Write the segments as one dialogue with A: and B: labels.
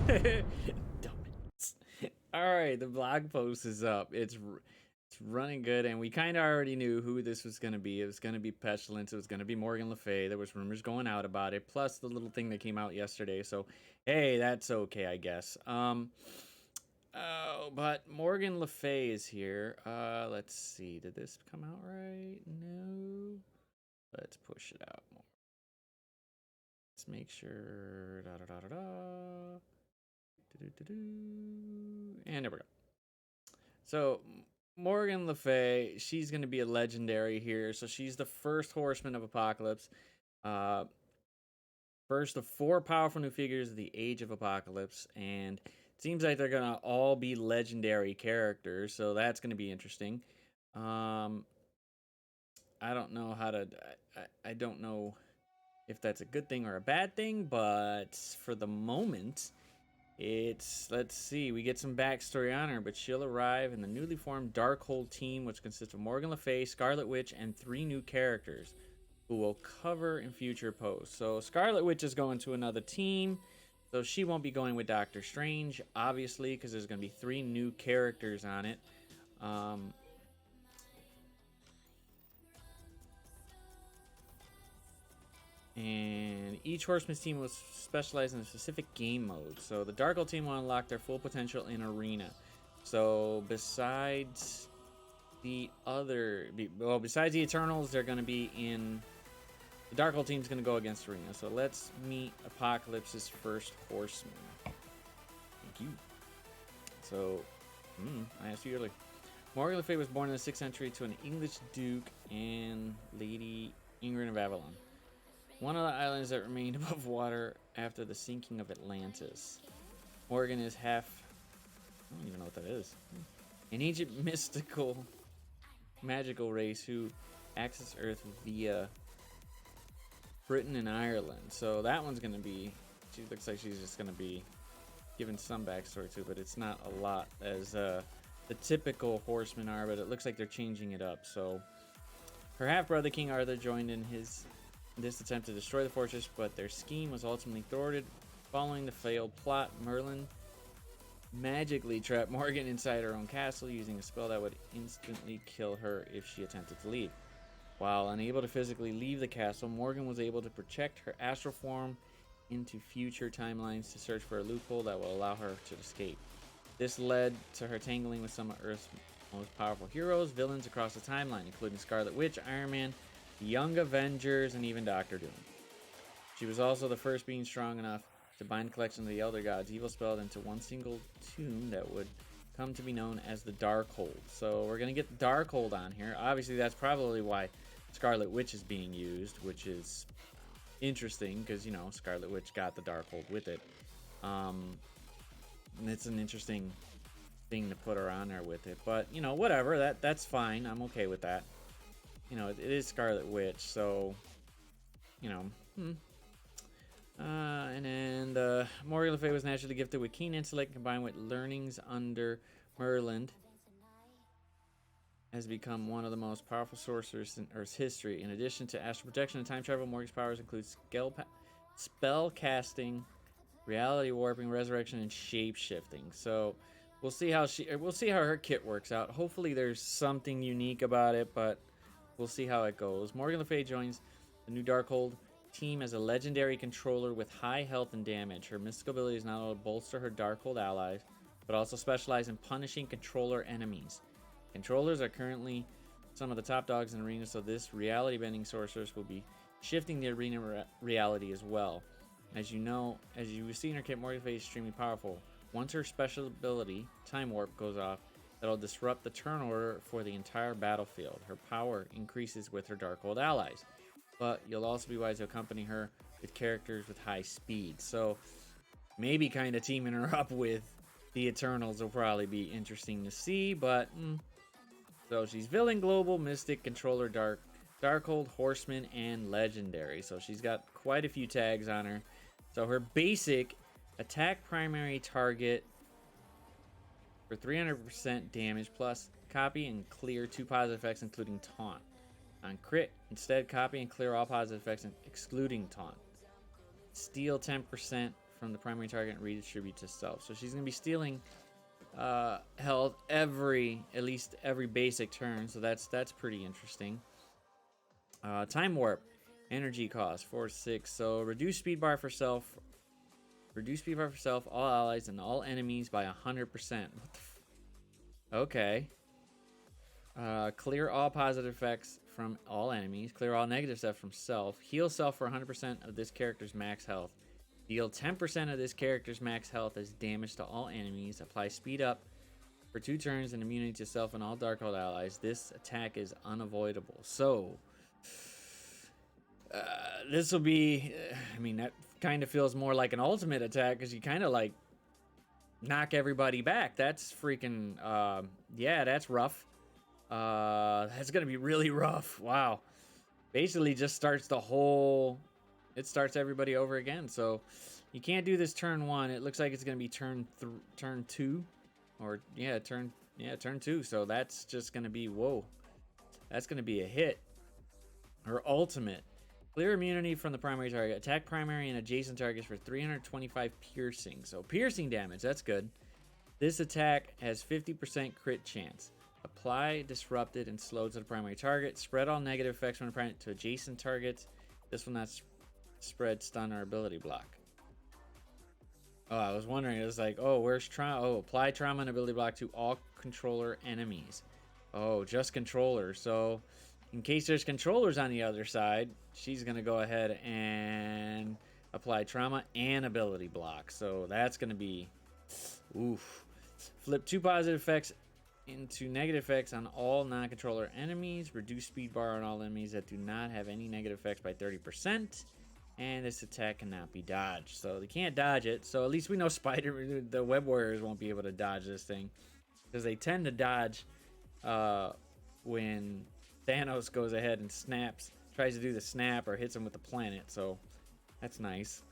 A: Dumbass. All right, the blog post is up. It's running good, and we kind of already knew who this was going to be. It was going to be Pestilence. It was going to be Morgan Le Fay. There was rumors going out about it, plus the little thing that came out yesterday. So, hey, that's okay, I guess. Oh, but Morgan Le Fay is here. Let's see. Did this come out right? No. Let's push it out more. Let's make sure. Da da da da da. And there we go. So Morgan Le Fay, she's going to be a legendary here. So she's the first Horseman of Apocalypse. First of 4 powerful new figures of the Age of Apocalypse, and it seems like they're going to all be legendary characters, so that's going to be interesting. I don't know how to... I don't know if that's a good thing or a bad thing, but for the moment... let's see, we get some backstory on her, but she'll arrive in the newly formed Darkhold team, which consists of Morgan Le Fay, Scarlet Witch, and 3 new characters who will cover in future posts. So Scarlet Witch is going to another team, so she won't be going with Doctor Strange, obviously, because there's going to be 3 new characters on it. And each Horseman's team will specialize in a specific game mode. So the Darkhold team will unlock their full potential in Arena. So besides the besides the Eternals, they're going to be in... The Darkhold team's going to go against Arena. So let's meet Apocalypse's first Horseman. Thank you. So, I asked you earlier. Morgan Le Fay was born in the 6th century to an English duke and Lady Ingrid of Avalon. One of the islands that remained above water after the sinking of Atlantis. Morgan is half... I don't even know what that is. An ancient mystical magical race who access Earth via Britain and Ireland. So that one's going to be... She looks like she's just going to be given some backstory to, but it's not a lot as the typical horsemen are, but it looks like they're changing it up. So her half-brother King Arthur joined in this attempt to destroy the fortress, but their scheme was ultimately thwarted. Following the failed plot, Merlin magically trapped Morgan inside her own castle using a spell that would instantly kill her if she attempted to leave. While unable to physically leave the castle, Morgan was able to project her astral form into future timelines to search for a loophole that will allow her to escape. This led to her tangling with some of Earth's most powerful heroes, villains across the timeline, including Scarlet Witch, Iron Man, the Young Avengers, and even Doctor Doom. She was also the first being strong enough to bind the collection of the Elder Gods evil spelled into one single tune that would come to be known as the Darkhold. So we're going to get the Darkhold on here. Obviously, that's probably why Scarlet Witch is being used, which is interesting because, you know, Scarlet Witch got the Darkhold with it. And it's an interesting thing to put her on there with it. But, you know, whatever. That's fine. I'm okay with that. You know, it is Scarlet Witch, so, you know, and then Morgan Le Fay was naturally gifted with keen intellect combined with learnings under Merlin. Has become one of the most powerful sorcerers in Earth's history. In addition to astral projection and time travel, Morgan's powers include spell casting, reality warping, resurrection, and shape shifting. So we'll see how her kit works out. Hopefully, there's something unique about it, but we'll see how it goes. Morgan Le Fay joins the new Darkhold team as a legendary controller with high health and damage. Her mystical abilities not only bolster her Darkhold allies, but also specialize in punishing controller enemies. Controllers are currently some of the top dogs in Arena, so this reality-bending sorceress will be shifting the Arena reality as well. As you know, as you've seen her kit, Morgan Le Fay is extremely powerful. Once her special ability, Time Warp, goes off, that'll disrupt the turn order for the entire battlefield. Her power increases with her Darkhold allies, but you'll also be wise to accompany her with characters with high speed. So maybe kind of teaming her up with the Eternals will probably be interesting to see, but so she's Villain, Global, Mystic, Controller, Darkhold, Horseman, and Legendary. So she's got quite a few tags on her. So her basic attack primary target for 300% damage plus copy and clear 2 positive effects including taunt. On crit, instead copy and clear all positive effects excluding taunt. Steal 10% from the primary target and redistribute to self. So she's going to be stealing health at least every basic turn. So that's pretty interesting. Time warp, energy cost 4-6. So reduce speed bar for self. Reduce speed bar for self, all allies, and all enemies by 100%. What the okay. Clear all positive effects from all enemies. Clear all negative stuff from self. Heal self for 100% of this character's max health. Deal 10% of this character's max health as damage to all enemies. Apply speed up for 2 turns and immunity to self and all Darkhold allies. This attack is unavoidable. So, this will be... I mean, that kind of feels more like an ultimate attack because you kind of like knock everybody back. That's freaking... yeah, that's rough. That's gonna be really rough. Wow. Basically just starts the whole... It starts everybody over again. So you can't do this turn 1. It looks like it's gonna be turn 2. Or yeah, turn 2. So that's just gonna be... Whoa. That's gonna be a hit. Her ultimate. Clear immunity from the primary target. Attack primary and adjacent targets for 325 piercing. So piercing damage, that's good. This attack has 50% crit chance. Apply disrupted and slowed to the primary target. Spread all negative effects from the primary to adjacent targets. This will not spread stun or ability block. Oh, I was wondering. It was like, oh, where's trauma? Oh, apply trauma and ability block to all controller enemies. Oh, just controllers. So in case there's controllers on the other side, she's going to go ahead and apply trauma and ability block. So that's going to be... Oof. Flip 2 positive effects into negative effects on all non-controller enemies. Reduce speed bar on all enemies that do not have any negative effects by 30%. And this attack cannot be dodged. So they can't dodge it. So at least we know the Web Warriors won't be able to dodge this thing. Because they tend to dodge when Thanos goes ahead and snaps, tries to do the snap or hits him with the planet. So that's nice.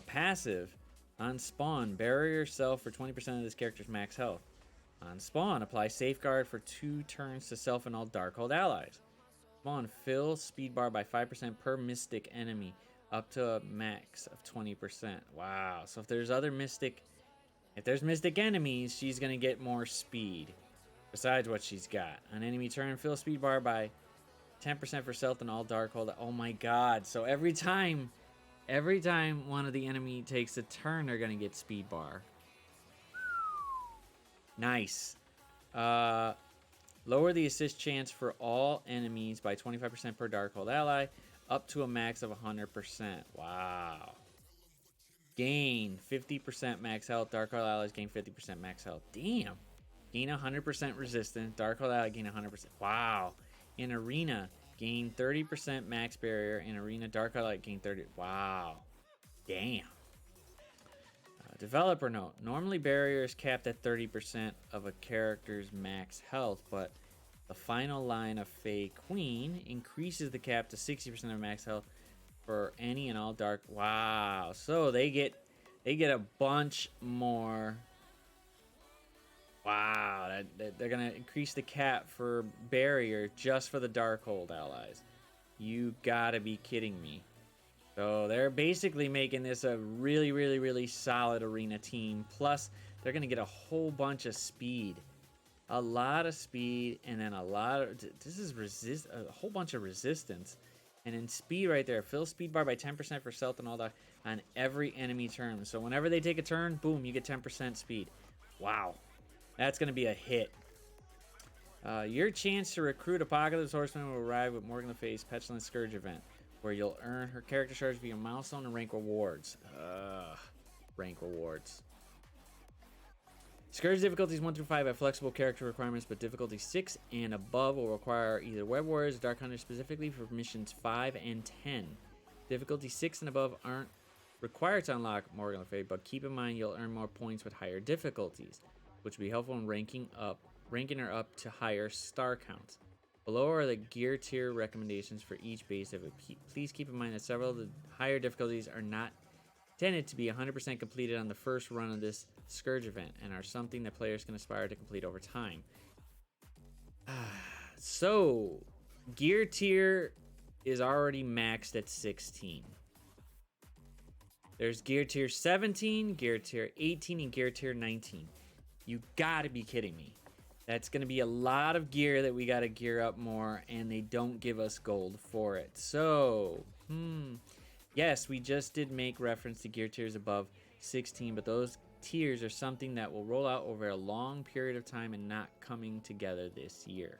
A: Passive. On spawn, bury yourself for 20% of this character's max health. On spawn, apply safeguard for 2 turns to self and all Darkhold allies. Spawn, fill speed bar by 5% per mystic enemy, up to a max of 20%. Wow. So if there's mystic enemies, she's gonna get more speed. Besides what she's got. On enemy turn, fill speed bar by 10% for self and all Darkhold. Oh my god. So every time one of the enemy takes a turn, they're gonna get speed bar. Nice. Lower the assist chance for all enemies by 25% per Darkhold ally, up to a max of 100%. Wow. Gain 50% max health. Darkhold allies gain 50% max health. Damn. Gain 100% resistance. Darkhold ally gain 100%. Wow. In arena, gain 30% max barrier. In arena, Darkhold ally gain 30. Wow. Damn. Developer note. Normally barrier is capped at 30% of a character's max health, but the final line of Fey Queen increases the cap to 60% of max health for any and all dark. Wow. So they get a bunch more. Wow. They're going to increase the cap for barrier just for the Darkhold allies. You gotta be kidding me. So they're basically making this a really, really, really solid arena team. Plus, they're going to get a whole bunch of speed. A lot of speed, and then a whole bunch of resistance. And then speed right there. Fill speed bar by 10% for stealth and all that on every enemy turn. So whenever they take a turn, boom, you get 10% speed. Wow. That's going to be a hit. Your chance to recruit Apocalypse Horseman will arrive with Morgan Le Fay's Petulant Scourge event, where you'll earn her character charge via milestone and rank rewards. Rank rewards. Scourge difficulties 1 through 5 have flexible character requirements, but difficulty 6 and above will require either Web Warriors or Dark Hunters specifically for missions 5 and 10. Difficulty 6 and above aren't required to unlock Morgan Le Fay, but keep in mind you'll earn more points with higher difficulties, which will be helpful in ranking her up to higher star counts. Below are the gear tier recommendations for each base of it. Please keep in mind that several of the higher difficulties are not intended to be 100% completed on the first run of this Scourge event and are something that players can aspire to complete over time. So, gear tier is already maxed at 16. There's gear tier 17, gear tier 18, and gear tier 19. You gotta be kidding me. That's gonna be a lot of gear that we gotta gear up more, and they don't give us gold for it. So, yes, we just did make reference to gear tiers above 16, but those tiers are something that will roll out over a long period of time and not coming together this year.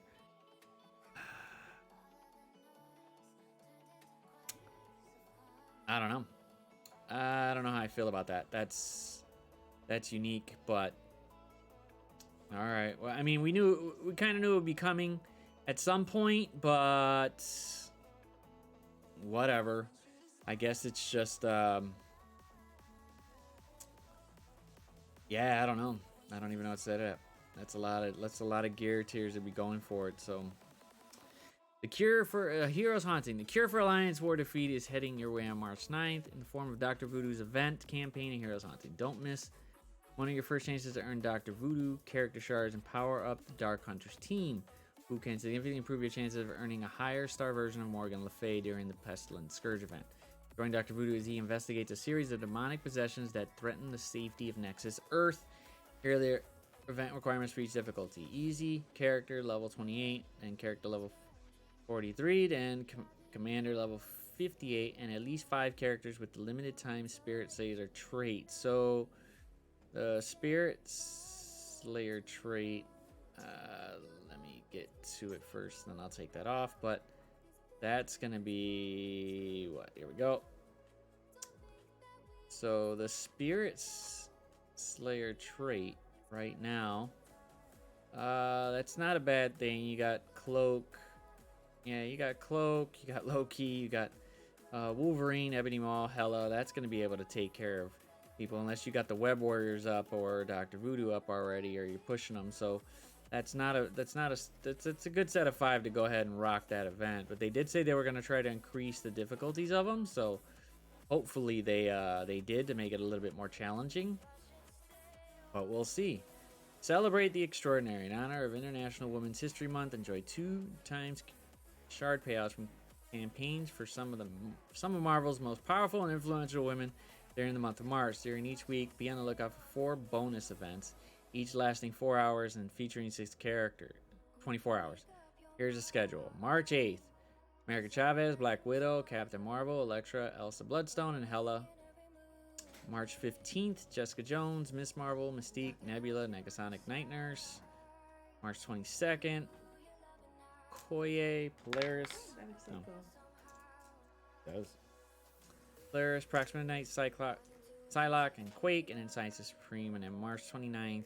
A: I don't know. I don't know how I feel about that. That's unique, but all right. Well, I mean, we kind of knew it would be coming at some point, but whatever. I guess it's just yeah, I don't know. I don't even know what to say to that. That's a lot of gear tiers to be going for it. So the cure for Heroes Haunting. The cure for Alliance War defeat is heading your way on March 9th in the form of Dr. Voodoo's event campaign in Heroes Haunting. Don't miss one of your first chances to earn Dr. Voodoo character shards and power up the Dark Hunters team, who can significantly improve your chances of earning a higher star version of Morgan Le Fay during the Pestilence Scourge event. Join Dr. Voodoo as he investigates a series of demonic possessions that threaten the safety of Nexus Earth. Here are the event requirements for each difficulty. Easy, character level 28, and character level 43, then commander level 58, and at least 5 characters with the limited time Spirit Slayer trait. So the Spirit Slayer trait, let me get to it first, then I'll take that off. But that's gonna be what? Here we go. So the Spirit Slayer trait right now, that's not a bad thing. You got Cloak. Yeah, you got Cloak, you got Loki, you got Wolverine, Ebony Maw, Hela. That's going to be able to take care of people unless you got the Web Warriors up or Dr. Voodoo up already, or you're pushing them. So that's a good set of 5 to go ahead and rock that event. But they did say they were going to try to increase the difficulties of them, so hopefully they did to make it a little bit more challenging. But we'll see. Celebrate the extraordinary in honor of International Women's History Month. Enjoy 2 times shard payouts from campaigns for some of Marvel's most powerful and influential women during the month of March. During each week, be on the lookout for 4 bonus events, each lasting 4 hours and featuring 6 characters, 24 hours. Here's the schedule. March 8th, America Chavez, Black Widow, Captain Marvel, Elektra, Elsa Bloodstone, and Hela. March 15th, Jessica Jones, Miss Marvel, Mystique, Nebula, Negasonic Night Nurse. March 22nd, Okoye, Polaris.
B: That looks so cool.
A: Does. Polaris, Proxima Knight, Psylocke, and Quake, and then Science Supreme. And then March 29th,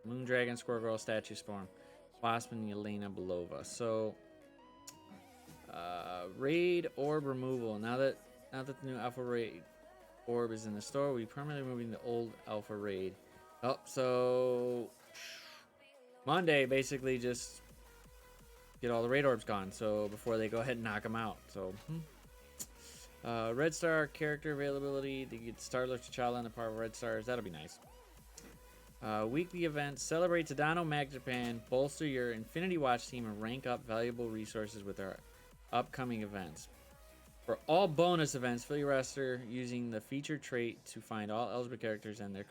A: Moondragon, Squirrel, Statue Storm, Wasp, and Yelena Belova. So, Raid Orb removal. Now that the new Alpha Raid Orb is in the store, we'll be permanently removing the old Alpha Raid. Oh, so Monday, basically just get all the Raid Orbs gone, so before they go ahead and knock them out. So Red Star character availability, to get Star-Lord T'Challa and the power of Red Stars, that'll be nice. Weekly events, celebrate Tadano Mag Japan, bolster your Infinity Watch team, and rank up valuable resources with our upcoming events. For all bonus events, fill your roster using the featured trait to find all eligible characters and their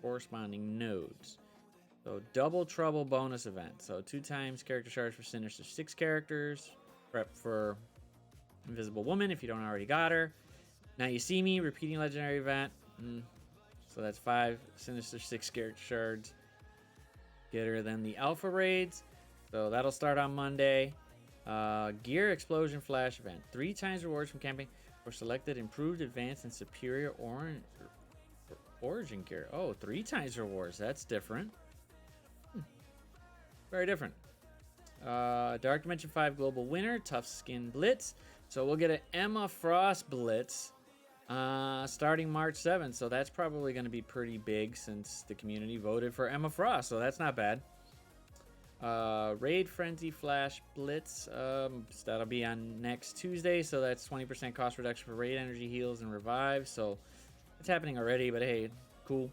A: corresponding nodes. So Double Trouble bonus event. So 2 times character shards for Sinister 6 characters. Prep for Invisible Woman if you don't already got her. Now You See Me, repeating legendary event. So that's 5 Sinister 6 character shards. Get her then the Alpha Raids. So that'll start on Monday. Gear Explosion Flash event. 3 times rewards from camping for selected improved, advanced, and superior origin gear. Oh, 3 times rewards. That's different. Very different. Dark Dimension 5 Global Winner, Tough Skin Blitz. So we'll get an Emma Frost Blitz starting March 7th. So that's probably going to be pretty big since the community voted for Emma Frost. So that's not bad. Raid Frenzy Flash Blitz. That'll be on next Tuesday. So that's 20% cost reduction for raid energy heals and revives. So it's happening already, but hey, cool.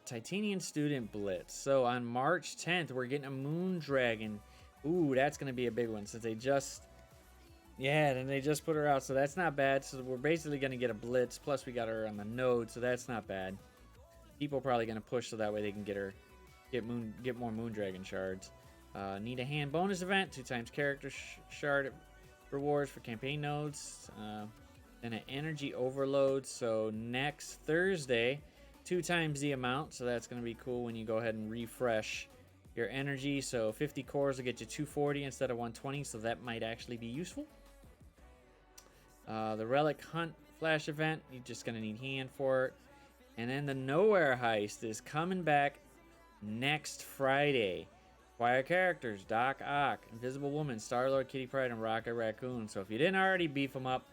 A: Titanian Student Blitz. So on March 10th, we're getting a Moondragon. Ooh, that's going to be a big one since they just Yeah, then they just put her out, so that's not bad. So we're basically going to get a blitz. Plus, we got her on the node, so that's not bad. People are probably going to push so that way they can get her, get more Moondragon shards. Need a hand bonus event, 2 times character shard rewards for campaign nodes. Then an energy overload. So next Thursday, 2 times the amount. So that's going to be cool when you go ahead and refresh your energy. So 50 cores will get you 240 instead of 120. So that might actually be useful. The Relic Hunt Flash event, you're just going to need hand for it. And then the Nowhere Heist is coming back next Friday. Acquire characters, Doc Ock, Invisible Woman, Star-Lord, Kitty Pryde, and Rocket Raccoon. So if you didn't already beef them up,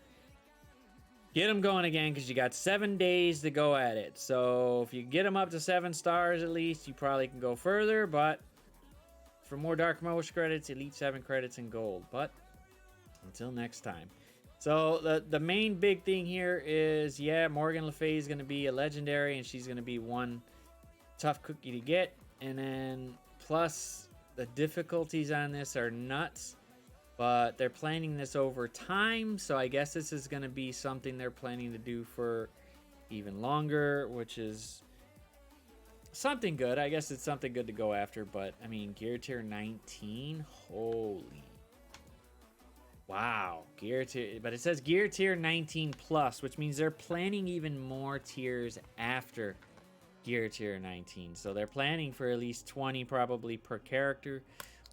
A: get them going again because you got 7 days to go at it. So if you get them up to 7 stars at least, you probably can go further. But for more Dark Motion credits, Elite 7 credits, and gold. But until next time. So the main big thing here is, yeah, Morgan Le Fay is going to be a legendary, and she's going to be one tough cookie to get. And then plus the difficulties on this are nuts, but they're planning this over time. So I guess this is going to be something they're planning to do for even longer, which is something good. I guess it's something good to go after, but I mean, gear tier 19, holy wow, gear tier, but it says gear tier 19 plus, which means they're planning even more tiers after gear tier 19. So they're planning for at least 20 probably per character,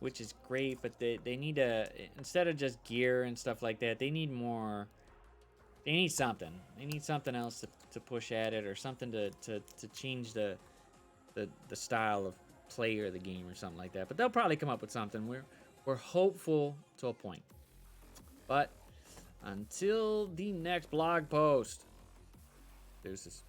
A: which is great, but they need to, instead of just gear and stuff like that, they need more, they need something. They need something else to push at it, or something to change the style of play of the game or something like that. But they'll probably come up with something. We're hopeful to a point. But until the next blog post, there's this.